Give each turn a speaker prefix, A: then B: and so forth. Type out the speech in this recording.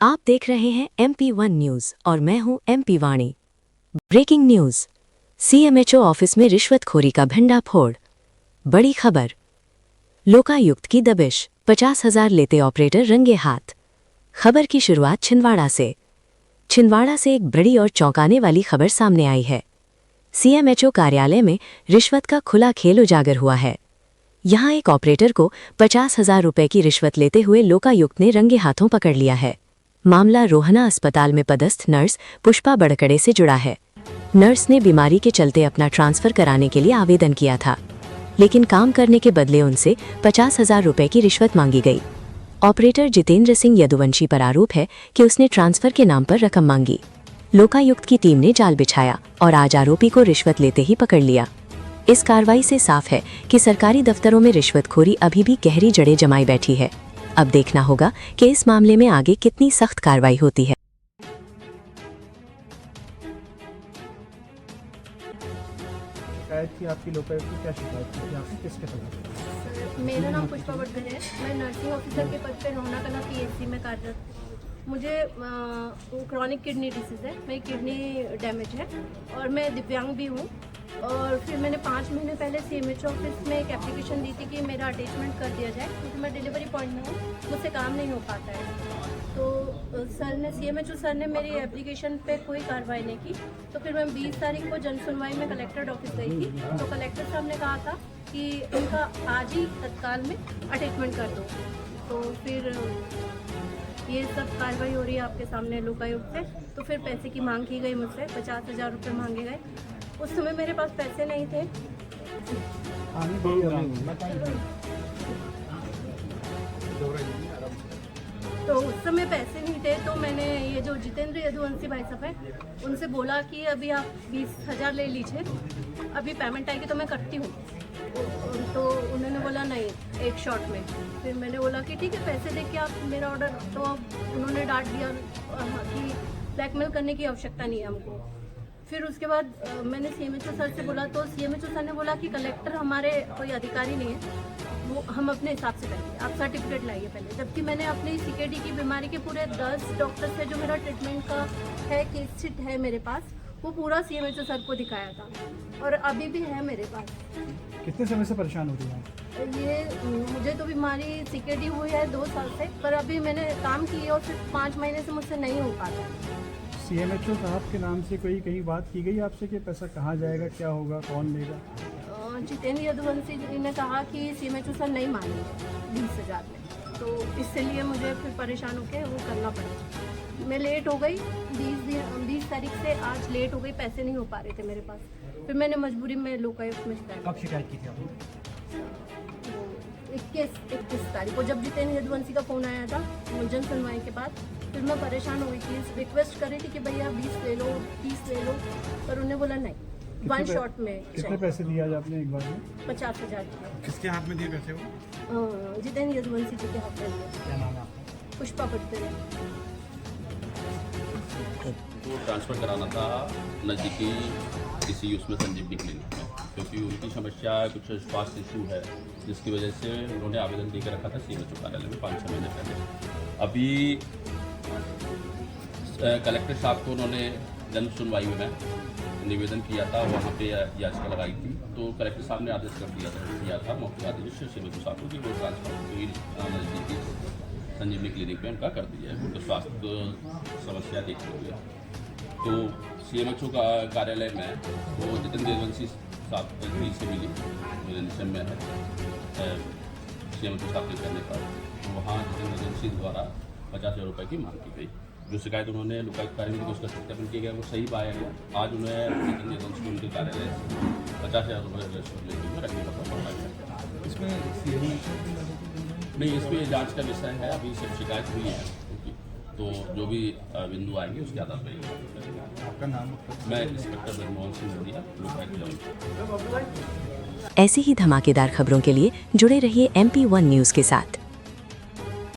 A: आप देख रहे हैं MP1 न्यूज़ और मैं हूं MP वाणी। ब्रेकिंग न्यूज़, CMHO ऑफिस में रिश्वतखोरी का भंडाफोड़। बड़ी खबर, लोकायुक्त की दबिश, 50,000 लेते ऑपरेटर रंगे हाथ। खबर की शुरुआत छिंदवाड़ा से। छिंदवाड़ा से एक बड़ी और चौंकाने वाली खबर सामने आई है। CMHO कार्यालय में रिश्वत का खुला खेल उजागर हुआ है। यहां एक ऑपरेटर को 50,000 रुपए की रिश्वत लेते हुए लोकायुक्त ने रंगे हाथों पकड़ लिया है। मामला रोहना अस्पताल में पदस्थ नर्स पुष्पा बड़कड़े से जुड़ा है। नर्स ने बीमारी के चलते अपना ट्रांसफर कराने के लिए आवेदन किया था, लेकिन काम करने के बदले उनसे 50,000 रुपए की रिश्वत मांगी गई। ऑपरेटर जितेंद्र सिंह यदुवंशी पर आरोप है कि उसने ट्रांसफर के नाम पर रकम मांगी। लोकायुक्त की टीम ने जाल बिछाया और आज आरोपी को रिश्वत लेते ही पकड़ लिया। इस कार्रवाई से साफ है कि सरकारी दफ्तरों में रिश्वतखोरी अभी भी गहरी जड़ें जमाई बैठी है। अब देखना होगा कि इस मामले में आगे कितनी सख्त कार्रवाई होती है।
B: शिकायत थी आपकी लोकायुक्त की, क्या शिकायत थी आपकी, किसके खिलाफ?
C: मेरा नाम पुष्पा बड़कड़े है। मैं नर्सिंग ऑफिसर के पद पे रोहना कला PHC में कार्यरत। मुझे क्रॉनिक किडनी डिसीज़ है, मेरी किडनी डैमेज है और मैं दिव्यांग भी हूँ। और फिर मैंने 5 महीने पहले CMHO ऑफिस में एक एप्लीकेशन दी थी कि मेरा अटैचमेंट कर दिया जाए, क्योंकि मैं डिलीवरी पॉइंट में हूँ, मुझसे काम नहीं हो पाता है। तो सर ने CMHO सर ने मेरी एप्लीकेशन पे कोई कार्रवाई नहीं की। तो फिर मैं 20 तारीख को जन सुनवाई में कलेक्टर ऑफिस गई थी। तो कलेक्टर साहब ने कहा था कि उनका आज ही तत्काल में अटैचमेंट कर दो। तो फिर ये सब कार्रवाई हो रही है आपके सामने लोकायुक्त से। तो फिर पैसे की मांग की गई मुझसे, 50,000 रुपये मांगे गए। उस समय मेरे पास पैसे नहीं थे। तो उस समय पैसे नहीं थे, तो मैंने ये जो जितेंद्र यदुवंशी भाई साहब हैं उनसे बोला कि अभी आप 20,000 ले लीजिए, अभी पेमेंट आएगी तो मैं करती हूँ। तो उन्होंने बोला नहीं, एक शॉट में। फिर मैंने बोला कि ठीक है, पैसे दे के आप मेरा ऑर्डर। तो उन्होंने डांट दिया कि ब्लैकमेल करने की आवश्यकता नहीं है हमको। फिर उसके बाद मैंने CMHO सर से बोला, तो CMHO सर ने बोला कि कलेक्टर हमारे कोई अधिकारी नहीं है, वो हम अपने हिसाब से करेंगे, आप सर्टिफिकेट लाइए पहले। जबकि मैंने अपनी CKD की बीमारी के पूरे 10 डॉक्टर से जो मेरा ट्रीटमेंट का है, केस शीट है मेरे पास, वो पूरा CMHO सर को दिखाया था और अभी भी है मेरे पास।
B: कितने समय से परेशान हो रही हैं?
C: ये मुझे तो बीमारी CKD हुई है 2 साल से, पर अभी मैंने काम किया और सिर्फ 5 महीने से मुझसे नहीं हो पाता।
B: CMHO साहब के नाम से कोई कहीं बात की गई आपसे कि पैसा कहाँ जाएगा, क्या होगा, कौन लेगा?
C: जितेंद्र यदुवंशी जी ने कहा कि CMHO सर नहीं मानेंगे 20,000 में, तो इसलिए मुझे फिर परेशान होकर वो करना पड़ा। मैं लेट हो गई, 20 तारीख से आज लेट हो गई, पैसे नहीं हो पा रहे थे मेरे पास। फिर मैंने मजबूरी में लोकायुक्त में
B: शिकायत की थी आपने?
C: 21 तारीख को, जब जितेंद्र यदुवंशी का फ़ोन आया था जन सुनवाई के बाद, फिर मैं परेशान हो गई थी, रिक्वेस्ट कर रही थी कि भैया 20 ले लो, 30 ले लो, पर उन्होंने बोला नहीं, वन शॉट में।
B: कितने पैसे दिए आज आपने एक बार में?
C: 50,000।
D: किसके हाथ में दिए पैसे वो?
C: जितेंद्र यदुवंशी जी के हाथ में दिए।
B: क्या नाम है आपका?
C: पुष्पा बड़कड़े।
E: तो ट्रांसफ़र कराना था नज़दीकी किसी उसमें संजीवनी क्लिनिक में, क्योंकि उनकी समस्या कुछ स्वास्थ्य इशू है, जिसकी वजह से उन्होंने आवेदन दे के रखा था CMHO कार्यालय में 5-6 महीने पहले। अभी कलेक्टर साहब को उन्होंने जन सुनवाई में निवेदन किया था, वहाँ पे याचिका लगाई थी। तो कलेक्टर साहब ने आदेश कर दिया था मौखिक आदेश CMHO साहब को कि वो ट्रांसफर नज़दीकी संजीवनी क्लिनिक में उनका कर दिया है, उनका स्वास्थ्य समस्या देखते हुए। तो CMHO का कार्यालय में वो जितेंद्र यदुवंशी साहब जी से मिली, मेरे निशन में है CMHO साहब के कहने पर। तो वहाँ जितेंद्र यदुवंशी द्वारा 50,000 रुपये की मांग की गई। जो शिकायत उन्होंने लोकायुक्त कार्यालय में उसका सत्यापन किया गया, वो सही पाया गया। आज उन्हें जितेंद्र यदुवंशी उनके कार्यालय 50,000 रुपये लेते हुए रखने का पड़ा गया। नहीं, इसमें जांच का विषय है, अभी सब शिकायत हुई है उनकी, तो जो भी बिंदु आएंगे उसके आधार पर।
B: आपका नाम?
E: मैं इंस्पेक्टर मनमोहन सिंह नदिया, लोकायुक्त।
A: ऐसी ही धमाकेदार खबरों के लिए जुड़े रहिए MP1 न्यूज़ के साथ।